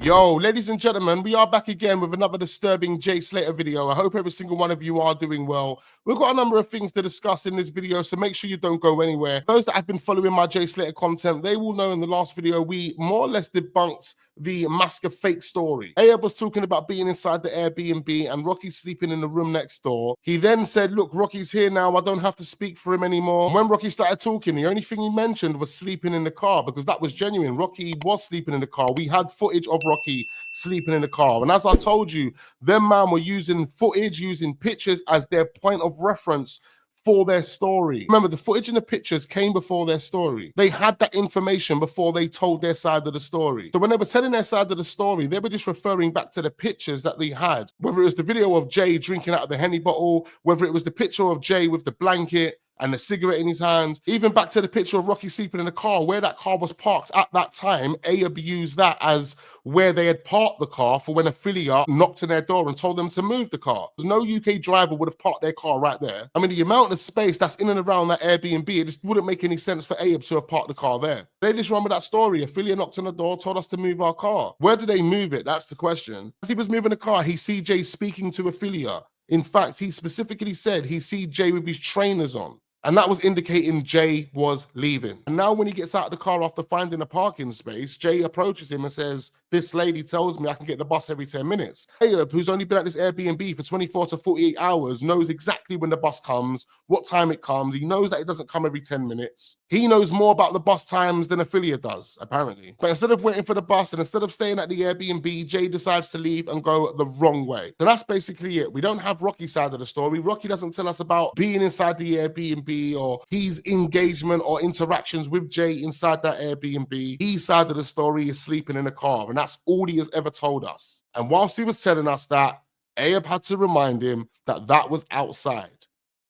Yo, ladies and gentlemen, we are back again with another disturbing Jay Slater video. I hope every single one of you are doing well. We've got a number of things to discuss in this video, so make sure you don't go anywhere. Those that have been following my Jay Slater content, they will know in the last video, we more or less debunked the mask of fake story. Ayub was talking about being inside the Airbnb and Rocky sleeping in the room next door. He then said, look, Rocky's here now. I don't have to speak for him anymore. And when Rocky started talking, the only thing he mentioned was sleeping in the car, because that was genuine. Rocky was sleeping in the car. We had footage of Rocky sleeping in the car. And as I told you, them man were using footage, using pictures as their point of reference for their story. Remember, the footage and the pictures came before their story. They had that information before they told their side of the story. So when they were telling their side of the story, they were just referring back to the pictures that they had. Whether it was the video of Jay drinking out of the Henny bottle, whether it was the picture of Jay with the blanket and the cigarette in his hands, even back to the picture of Rocky sleeping in the car, where that car was parked at that time. Ayub used that as where they had parked the car for when Affiliate knocked on their door and told them to move the car. No UK driver would have parked their car right there. I mean, the amount of space that's in and around that Airbnb, it just wouldn't make any sense for Ayub to have parked the car there. They just run with that story. Affiliate knocked on the door, told us to move our car. Where did they move it? That's the question. As he was moving the car, he see Jay speaking to Affiliate. In fact, he specifically said he see Jay with his trainers on. And that was indicating Jay was leaving. And now when he gets out of the car after finding a parking space, Jay approaches him and says, this lady tells me I can get the bus every 10 minutes. Ayub, who's only been at this Airbnb for 24 to 48 hours, knows exactly when the bus comes, what time it comes. He knows that it doesn't come every 10 minutes. He knows more about the bus times than Affiliate does, apparently. But instead of waiting for the bus and instead of staying at the Airbnb, Jay decides to leave and go the wrong way. So that's basically it. We don't have Rocky's side of the story. Rocky doesn't tell us about being inside the Airbnb or his engagement or interactions with Jay inside that Airbnb. His side of the story is sleeping in a car, and that's all he has ever told us. And whilst he was telling us that, Ayub had to remind him that that was outside.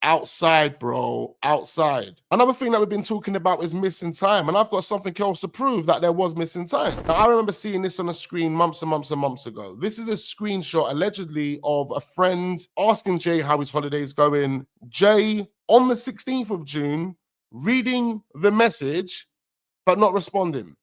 Outside, bro, outside. Another thing that we've been talking about is missing time, and I've got something else to prove that there was missing time. Now, I remember seeing this on the screen months and months and months ago. This is a screenshot, allegedly, of a friend asking Jay how his holiday's going. Jay, on the 16th of June, reading the message, but not responding.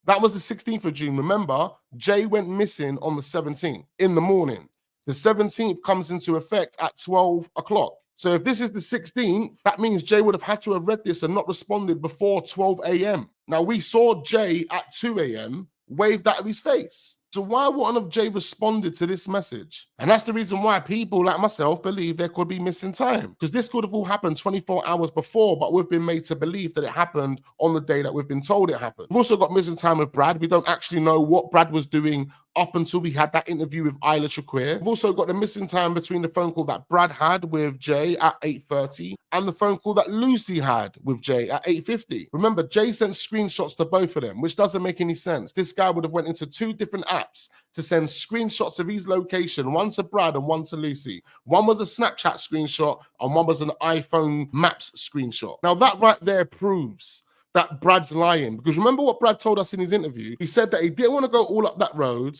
That was the 16th of June. Remember, Jay went missing on the 17th in the morning. The 17th comes into effect at 12 o'clock. So if this is the 16th, that means Jay would have had to have read this and not responded before 12 a.m. Now, we saw Jay at 2 a.m. wave that at his face. So why wouldn't have Jay responded to this message? And that's the reason why people like myself believe there could be missing time. Because this could have all happened 24 hours before, but we've been made to believe that it happened on the day that we've been told it happened. We've also got missing time with Brad. We don't actually know what Brad was doing up until we had that interview with Isla Shaquille. We've also got the missing time between the phone call that Brad had with Jay at 8:30 and the phone call that Lucy had with Jay at 8:50. Remember, Jay sent screenshots to both of them, which doesn't make any sense. This guy would have went into two different apps to send screenshots of his location, one to Brad and one to Lucy. One was a Snapchat screenshot and one was an iPhone Maps screenshot. Now that right there proves that Brad's lying, because remember what Brad told us in his interview? He said that he didn't want to go all up that road.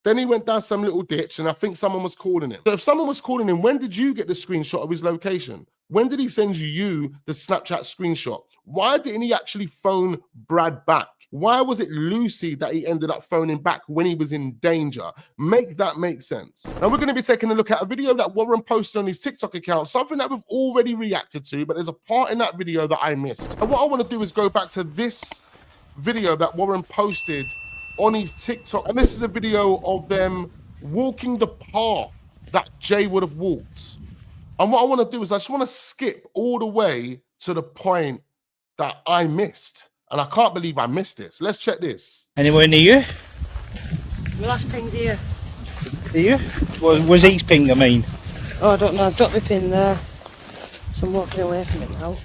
Then he went down some little ditch and I think someone was calling him. So if someone was calling him, when did you get the screenshot of his location? When did he send you the Snapchat screenshot? Why didn't he actually phone Brad back? Why was it Lucy that he ended up phoning back when he was in danger? Make that make sense. Now we're going to be taking a look at a video that Warren posted on his TikTok account, something that we've already reacted to, but there's a part in that video that I missed. And what I want to do is go back to this video that Warren posted on his TikTok. And this is a video of them walking the path that Jay would have walked. And what I want to do is I just want to skip all the way to the point that I missed. And I can't believe I missed this. Let's check this. Anywhere near you? My last pin's here. Here? Was his ping, I mean? Oh, I don't know. I've dropped my pin there. So I'm walking away from it now.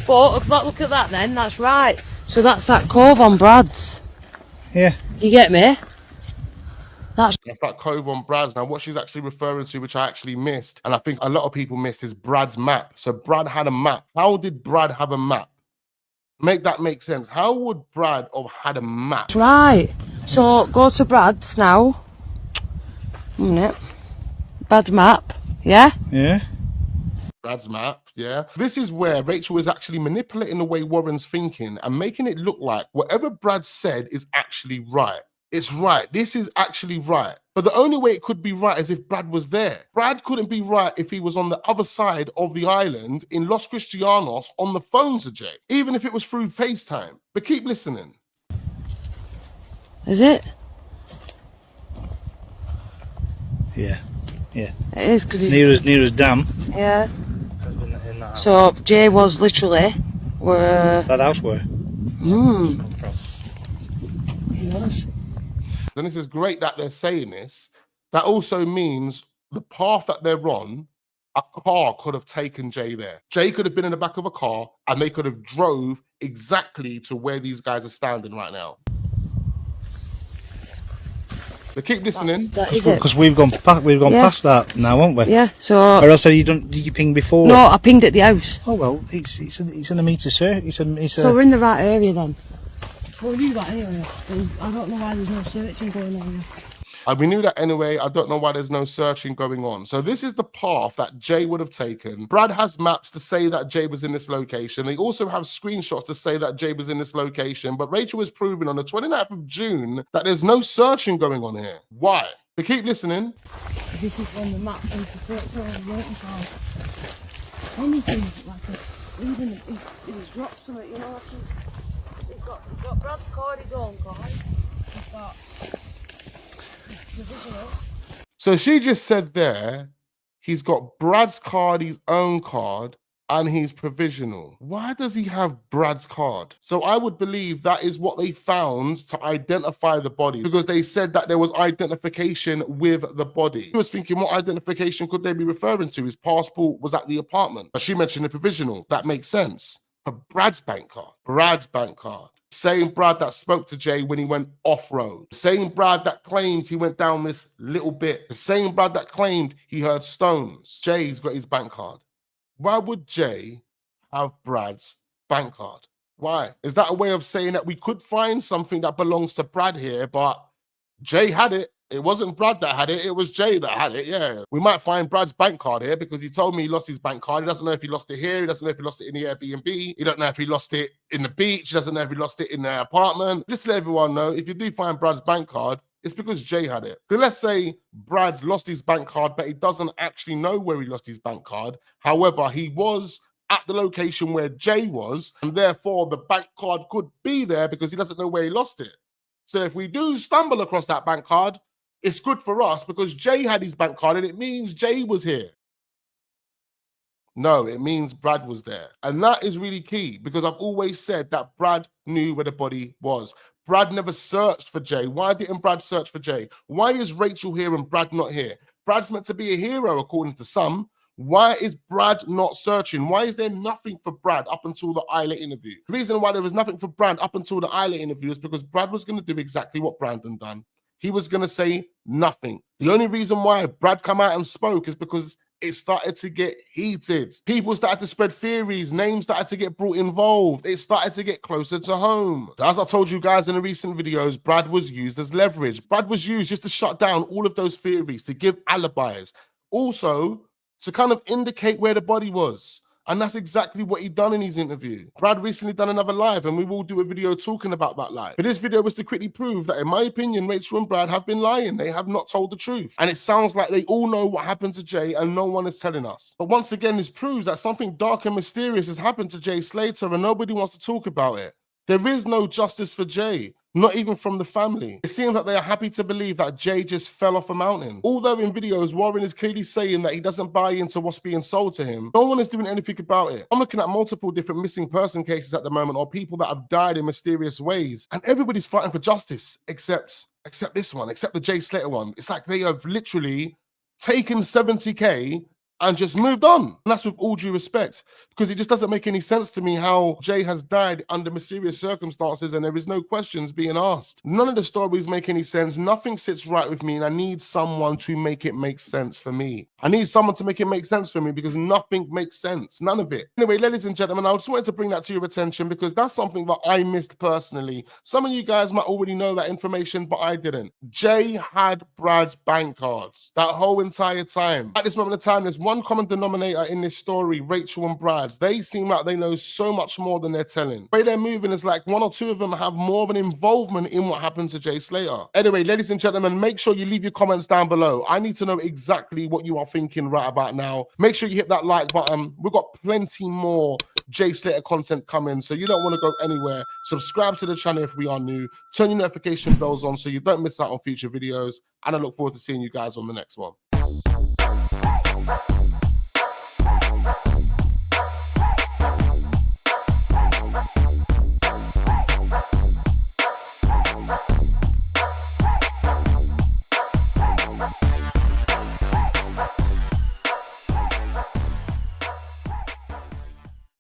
But look at that then. That's right. So that's that cove on Brad's. Yeah. You get me? That's that cove on Brad's. Now, what she's actually referring to, which I actually missed, and I think a lot of people missed, is Brad's map. So Brad had a map. How did Brad have a map? Make that make sense. How would Brad have had a map? That's right. So go to Brad's now. A minute. Brad's map. Yeah? Yeah. Brad's map, yeah. This is where Rachel is actually manipulating the way Warren's thinking and making it look like whatever Brad said is actually right. It's right. This is actually right. But the only way it could be right is if Brad was there. Brad couldn't be right if he was on the other side of the island in Los Cristianos on the phone to Jay, even if it was through FaceTime. But keep listening. Is it? Yeah. It is, because he's... Near as dam. Yeah. In that house. So Jay was literally where... That house where? He was. Then it says, great that they're saying this. That also means the path that they're on, a car could have taken Jay there. Jay could have been in the back of a car and they could have drove exactly to where these guys are standing right now. But keep listening. That is it. Because we've gone past that now, haven't we? Yeah, so... Or else did you ping before? No, I pinged at the house. Oh well, it's in a meter, sir. So we're in the right area then. Well, we knew that anyway. I don't know why there's no searching going on here. We knew that anyway. I don't know why there's no searching going on. So this is the path that Jay would have taken. Brad has maps to say that Jay was in this location. They also have screenshots to say that Jay was in this location. But Rachel is proving on the 29th of June that there's no searching going on here. Why? But keep listening. This is when the map and the search on waiting for anything like even if he's dropped something, you know. He's got Brad's card, his own card. He's got provisional. So she just said there, he's got Brad's card, his own card, and he's provisional. Why does he have Brad's card? So I would believe that is what they found to identify the body, because they said that there was identification with the body. He was thinking, what identification could they be referring to? His passport was at the apartment. But she mentioned the provisional. That makes sense. But Brad's bank card. Brad's bank card. Same Brad that spoke to Jay when he went off-road. Same Brad that claimed he went down this little bit. The same Brad that claimed he heard stones. Jay's got his bank card. Why would Jay have Brad's bank card? Why? Is that a way of saying that we could find something that belongs to Brad here, but Jay had it? It wasn't Brad that had it, it was Jay that had it, yeah. We might find Brad's bank card here because he told me he lost his bank card. He doesn't know if he lost it here. He doesn't know if he lost it in the Airbnb. He don't know if he lost it in the beach. He doesn't know if he lost it in the apartment. Just to let everyone know, if you do find Brad's bank card, it's because Jay had it. So let's say Brad's lost his bank card, but he doesn't actually know where he lost his bank card. However, he was at the location where Jay was, and therefore the bank card could be there because he doesn't know where he lost it. So if we do stumble across that bank card, it's good for us because Jay had his bank card and it means Jay was here. No, it means Brad was there. And that is really key because I've always said that Brad knew where the body was. Brad never searched for Jay. Why didn't Brad search for Jay? Why is Rachel here and Brad not here? Brad's meant to be a hero according to some. Why is Brad not searching? Why is there nothing for Brad up until the Isla interview? The reason why there was nothing for Brad up until the Isla interview is because Brad was going to do exactly what Brandon done. He was going to say nothing. The only reason why Brad come out and spoke is because it started to get heated. People started to spread theories. Names started to get brought involved. It started to get closer to home. So as I told you guys in the recent videos, Brad was used as leverage. Brad was used just to shut down all of those theories, to give alibis. Also, to kind of indicate where the body was. And that's exactly what he done in his interview. Brad recently done another live and we will do a video talking about that live. But this video was to quickly prove that, in my opinion, Rachel and Brad have been lying. They have not told the truth. And it sounds like they all know what happened to Jay and no one is telling us. But once again, this proves that something dark and mysterious has happened to Jay Slater and nobody wants to talk about it. There is no justice for Jay, not even from the family. It seems like they are happy to believe that Jay just fell off a mountain. Although in videos, Warren is clearly saying that he doesn't buy into what's being sold to him, no one is doing anything about it. I'm looking at multiple different missing person cases at the moment, or people that have died in mysterious ways, and everybody's fighting for justice, except this one, except the Jay Slater one. It's like they have literally taken 70K and just moved on. And that's with all due respect, because it just doesn't make any sense to me how Jay has died under mysterious circumstances and there is no questions being asked. None of the stories make any sense. Nothing sits right with me and I need someone to make it make sense for me. I need someone to make it make sense for me because nothing makes sense. None of it. Anyway, ladies and gentlemen, I just wanted to bring that to your attention because that's something that I missed personally. Some of you guys might already know that information, but I didn't. Jay had Brad's bank cards that whole entire time. At this moment in time, there's one common denominator in this story, Rachel and Brad's. They seem like they know so much more than they're telling. The way they're moving is like one or two of them have more of an involvement in what happened to Jay Slater. Anyway, ladies and gentlemen, make sure you leave your comments down below. I need to know exactly what you are thinking right about now. Make sure you hit that like button. We've got plenty more Jay Slater content coming, so you don't want to go anywhere. Subscribe to the channel if we are new. Turn your notification bells on so you don't miss out on future videos. And I look forward to seeing you guys on the next one.